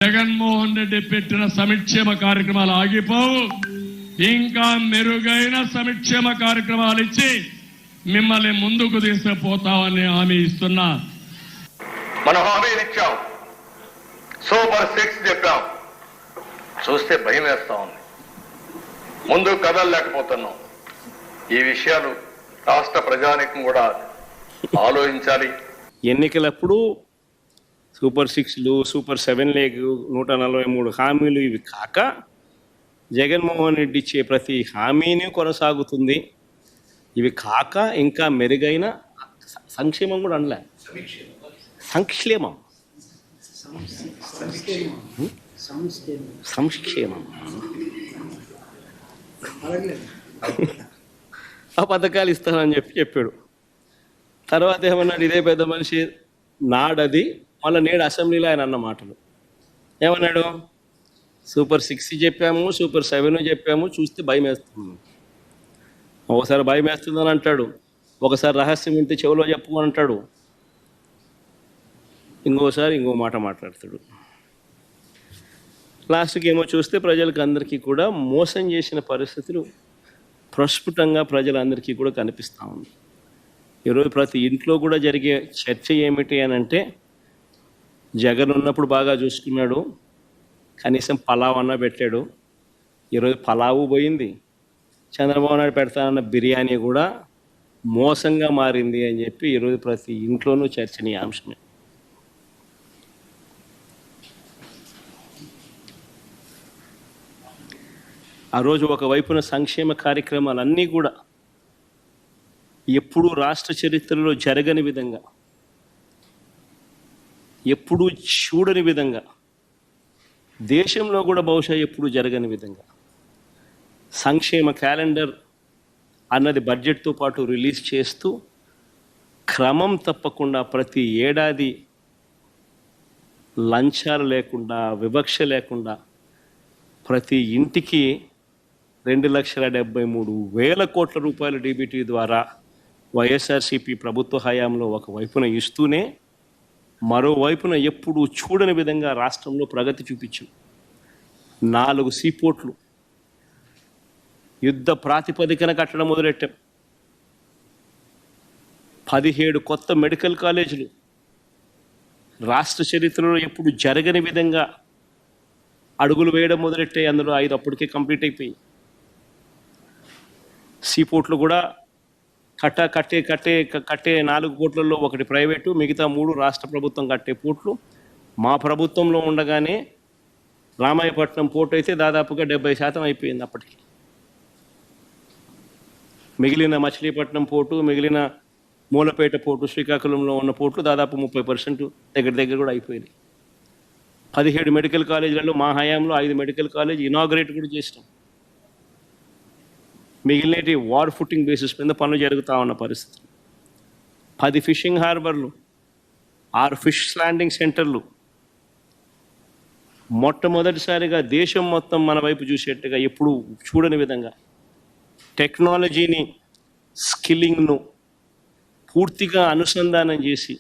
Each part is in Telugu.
జగన్మోహన్ రెడ్డి పెట్టిన సంక్షేమ కార్యక్రమాలు ఆగిపోవు. ఇంకా మెరుగైన సంక్షేమ కార్యక్రమాలు ఇచ్చి మిమ్మల్ని ముందుకు తీసుకుపోతామని హామీ ఇస్తున్నా. మనం హామీలు ఇచ్చాం, సూపర్ 6 చెప్పాం. చూస్తే భయం వేస్తా ఉంది, ముందు కదలలేకపోతున్నాం. ఈ విషయాలు రాష్ట్ర ప్రజానికం కూడా ఆలోచించాలి. ఎన్నికలప్పుడు సూపర్ 6లు, సూపర్ 7 లేకు 143 హామీలు ఇవి కాక జగన్మోహన్ రెడ్డి ఇచ్చే ప్రతి హామీని కొనసాగుతుంది. ఇవి కాక ఇంకా మెరుగైన సంక్షేమం కూడా అనలే, సంక్షేమం సంక్షేమం ఆ పథకాలు ఇస్తానని చెప్పాడు. తర్వాత ఏమన్నాడు, ఇదే పెద్ద మనిషి నాడది మళ్ళీ నేడు అసెంబ్లీలో ఆయన అన్న మాటలు ఏమన్నాడు, సూపర్ 6 చెప్పాము, సూపర్ 7 చెప్పాము, చూస్తే భయం వేస్తుంది. ఒకసారి భయం వేస్తుందని అంటాడు, ఒకసారి రహస్యం వింటే చెవిలో చెప్పమని అంటాడు, ఇంకోసారి ఇంకో మాట మాట్లాడతాడు. లాస్ట్కి ఏమో చూస్తే ప్రజలకు అందరికీ కూడా మోసం చేసిన పరిస్థితులు ప్రస్ఫుటంగా ప్రజలందరికీ కూడా కనిపిస్తూ ఉంది. ఈరోజు ప్రతి ఇంట్లో కూడా జరిగే చర్చ ఏమిటి అని అంటే, జగన్ ఉన్నప్పుడు బాగా చూసుకున్నాడు, కనీసం పలావ్ అన్న పెట్టాడు. ఈరోజు పలావు పోయింది, చంద్రబాబు నాయుడు పెడతానన్న బిర్యానీ కూడా మోసంగా మారింది అని చెప్పి ఈరోజు ప్రతి ఇంట్లోనూ చర్చనీయాంశమే. ఆ రోజు ఒకవైపున సంక్షేమ కార్యక్రమాలన్నీ కూడా ఎప్పుడూ రాష్ట్ర చరిత్రలో జరగని విధంగా, ఎప్పుడూ చూడని విధంగా, దేశంలో కూడా బహుశా ఎప్పుడూ జరగని విధంగా సంక్షేమ క్యాలెండర్ అన్నది బడ్జెట్తో పాటు రిలీజ్ చేస్తూ క్రమం తప్పకుండా ప్రతి ఏడాది లంచాలు లేకుండా, వివక్ష లేకుండా ప్రతి ఇంటికి 2,73,000 కోట్ల రూపాయల డీబీటీ ద్వారా వైఎస్ఆర్సీపీ ప్రభుత్వ హయాంలో ఒకవైపున ఇస్తూనే మరోవైపున ఎప్పుడూ చూడని విధంగా రాష్ట్రంలో ప్రగతి చూపించాం. 4 సీపోర్ట్లు యుద్ధ ప్రాతిపదికన కట్టడం మొదలెట్టాం. 17 కొత్త మెడికల్ కాలేజీలు రాష్ట్ర చరిత్రలో ఎప్పుడు జరగని విధంగా అడుగులు వేయడం మొదలెట్టాయి. అందులో 5 అప్పటికే కంప్లీట్ అయిపోయి. సీపోర్ట్లు కూడా కట్టే 4 పోర్ట్లలో 1 ప్రైవేటు, మిగతా 3 రాష్ట్ర ప్రభుత్వం కట్టే పోర్ట్లు. మా ప్రభుత్వంలో ఉండగానే రామాయపట్నం పోర్టు అయితే దాదాపుగా 70% అయిపోయింది అప్పటికి. మిగిలిన మచిలీపట్నం పోర్టు, మిగిలిన మూలపేట పోర్టు, శ్రీకాకుళంలో ఉన్న పోర్ట్లు దాదాపు 30% దగ్గర కూడా అయిపోయింది. 17 మెడికల్ కాలేజీలలో మా హయాంలో 5 మెడికల్ కాలేజ్ ఇనాగ్రేట్ కూడా చేసినాం. మిగిలినటి వార్ ఫుటింగ్ బేసిస్ మీద పనులు జరుగుతూ ఉన్న పరిస్థితి. 10 ఫిషింగ్ హార్బర్లు, 6 ఫిష్ ల్యాండింగ్ సెంటర్లు, మొట్టమొదటిసారిగా దేశం మొత్తం మన వైపు చూసేట్టుగా ఎప్పుడు చూడని విధంగా టెక్నాలజీని, స్కిల్లింగ్ను పూర్తిగా అనుసంధానం చేసి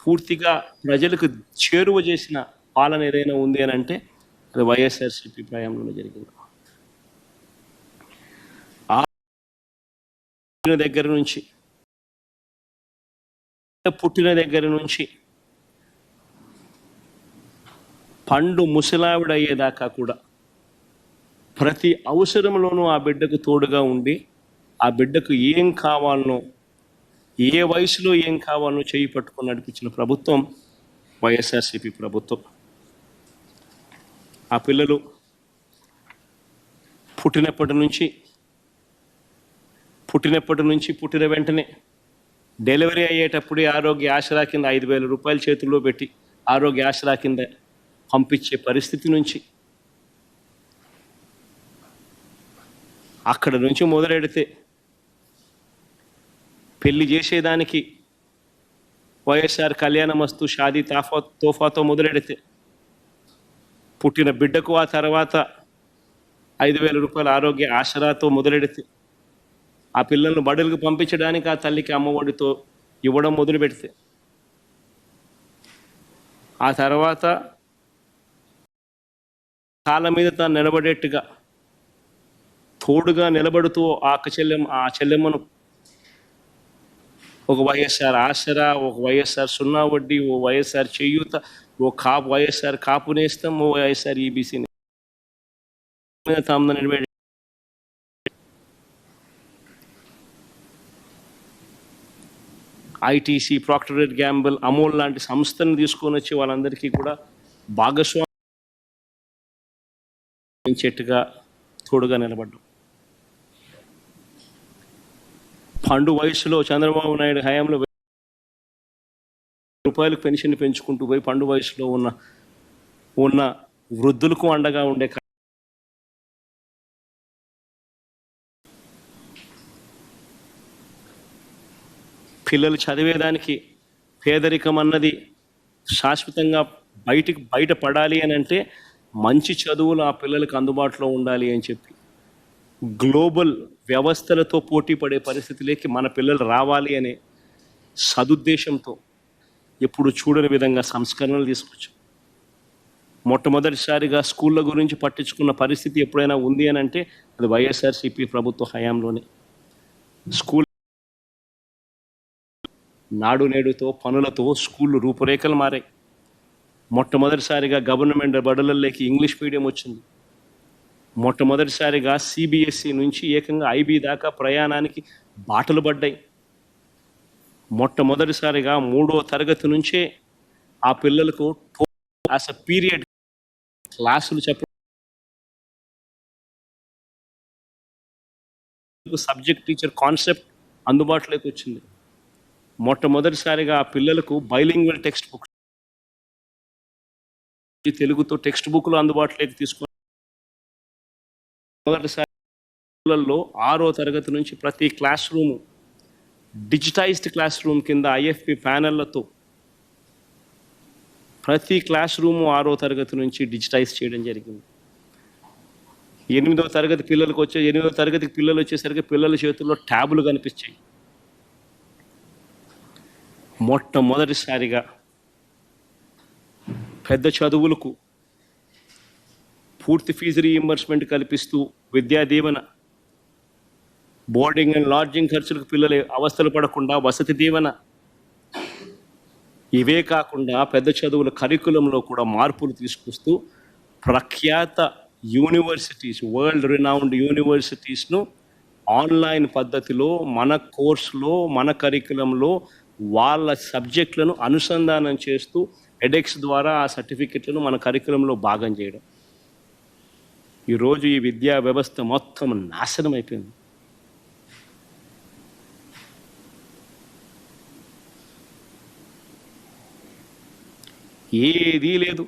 పూర్తిగా ప్రజలకు చేరువ చేసిన పాలన ఏదైనా ఉంది అని అంటే అది వైఎస్ఆర్సీపీ ప్రయాణంలో జరిగింది. పుట్టిన దగ్గర నుంచి పండు ముసలావిడయ్యేదాకా కూడా ప్రతి అవసరంలోనూ ఆ బిడ్డకు తోడుగా ఉండి ఆ బిడ్డకు ఏం కావాలనో, ఏ వయసులో ఏం కావాలనో చేయి పట్టుకొని నడిపించిన ప్రభుత్వం వైఎస్ఆర్సీపీ ప్రభుత్వం. ఆ పిల్లలు పుట్టినప్పటి నుంచి పుట్టిన వెంటనే డెలివరీ అయ్యేటప్పుడే ఆరోగ్య ఆసరా కింద 5,000 రూపాయలు చేతుల్లో పెట్టి ఆరోగ్య ఆసరా కింద పంపించే పరిస్థితి నుంచి, అక్కడ నుంచి మొదలెడితే పెళ్లి చేసేదానికి వైఎస్ఆర్ కళ్యాణమస్తు షాదీ తోఫాతో మొదలెడితే, పుట్టిన బిడ్డకు ఆ తర్వాత 5,000 రూపాయల ఆరోగ్య ఆసరాతో మొదలెడితే, ఆ పిల్లలను బడులకు పంపించడానికి ఆ తల్లికి అమ్మఒడితో ఇవ్వడం మొదలు పెడితే, ఆ తర్వాత కాళ్ళ మీద తాను నిలబడేట్టుగా తోడుగా నిలబడుతూ ఆ చెల్లెమ్మను ఒక వైఎస్ఆర్ ఆసరా, ఒక వైఎస్ఆర్ సున్నా వడ్డీ, ఓ వైఎస్ఆర్ చేయూత, ఓ వైఎస్ఆర్ కాపు నేస్తం, ఓ వైఎస్ఆర్ ఈబీసీ మీద తాము నిలబడి ITC, Procter and Gamble, Amul లాంటి సంస్థలను తీసుకొని వచ్చి వాళ్ళందరికీ కూడా భాగస్వామ్యంగా తోడుగా నిలబడ్డాం. పండు వయసులో చంద్రబాబు నాయుడు హయాంలో రూపాయలకు పెన్షన్ పెంచుకుంటూ పోయి పండు వయసులో ఉన్న వృద్ధులకు అండగా ఉండే పిల్లలు చదివేదానికి పేదరికం అన్నది శాశ్వతంగా బయట పడాలి అని అంటే మంచి చదువులు ఆ పిల్లలకు అందుబాటులో ఉండాలి అని చెప్పి గ్లోబల్ వ్యవస్థలతో పోటీ పడే పరిస్థితిలోకి మన పిల్లలు రావాలి అనే సదుద్దేశంతో ఎప్పుడు చూడని విధంగా సంస్కరణలు తీసుకొచ్చాం. మొట్టమొదటిసారిగా స్కూళ్ళ గురించి పట్టించుకున్న పరిస్థితి ఎప్పుడైనా ఉంది అని అంటే అది వైఎస్ఆర్సీపీ ప్రభుత్వ హయాంలోనే. స్కూల్ నాడు నేడుతో పనులతో స్కూళ్ళు రూపురేఖలు మారాయి. మొట్టమొదటిసారిగా గవర్నమెంట్ బడులలోకి ఇంగ్లీష్ మీడియం వచ్చింది. మొట్టమొదటిసారిగా సిబిఎస్ఈ నుంచి ఏకంగా ఐబీ దాకా ప్రయాణానికి బాటలు పడ్డాయి. మొట్టమొదటిసారిగా 3వ తరగతి నుంచే ఆ పిల్లలకు యాజ్ అ పీరియడ్ క్లాసులు సబ్జెక్ట్ టీచర్ కాన్సెప్ట్ అందుబాటులోకి వచ్చింది. మొట్టమొదటిసారిగా ఆ పిల్లలకు బైలింగ్వల్ టెక్స్ట్ బుక్, తెలుగుతో టెక్స్ట్ బుక్లు అందుబాటులోకి తీసుకొని మొదటిసారిలో 6వ తరగతి నుంచి ప్రతి class room digitised class room కింద ఐఎఫ్పి ప్యానెళ్లతో ప్రతి క్లాస్ రూము 6వ తరగతి నుంచి డిజిటైజ్ చేయడం జరిగింది. 8వ తరగతి పిల్లలు వచ్చేసరికి పిల్లల చేతుల్లో ట్యాబులు కనిపించాయి. మొట్టమొదటిసారిగా పెద్ద చదువులకు పూర్తి ఫీజు రీయింబర్స్మెంట్ కల్పిస్తూ Vidya Deevena, boarding and lodging ఖర్చులకు పిల్లలు అవస్థలు పడకుండా వసతి దీవెన, ఇవే కాకుండా పెద్ద చదువుల కరికులంలో కూడా మార్పులు తీసుకొస్తూ ప్రఖ్యాత యూనివర్సిటీస్, వరల్డ్ రినౌండ్ యూనివర్సిటీస్ను ఆన్లైన్ పద్ధతిలో మన కోర్సులో మన కరికులంలో వాళ్ళ సబ్జెక్టులను అనుసంధానం చేస్తూ ఎడెక్స్ ద్వారా ఆ సర్టిఫికెట్లను మన కరికులంలో భాగం చేయడం. ఈరోజు ఈ విద్యా వ్యవస్థ మొత్తం నాశనం అయిపోయింది. ఏదీ లేదు.